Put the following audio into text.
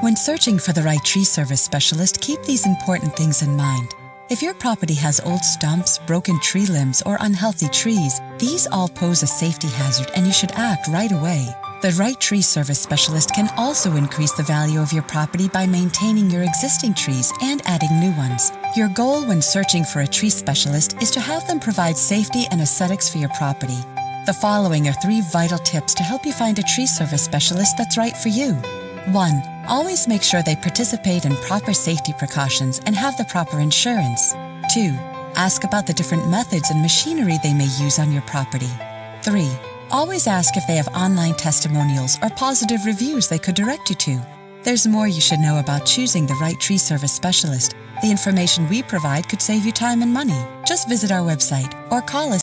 When searching for the right tree service specialist, keep these important things in mind. If your property has old stumps, broken tree limbs, or unhealthy trees, these all pose a safety hazard and you should act right away. The right tree service specialist can also increase the value of your property by maintaining your existing trees and adding new ones. Your goal when searching for a tree specialist is to have them provide safety and aesthetics for your property. The following are 3 vital tips to help you find a tree service specialist that's right for you. 1. Always make sure they participate in proper safety precautions and have the proper insurance. 2. Ask about the different methods and machinery they may use on your property. 3. Always ask if they have online testimonials or positive reviews they could direct you to. There's more you should know about choosing the right tree service specialist. The information we provide could save you time and money. Just visit our website or call us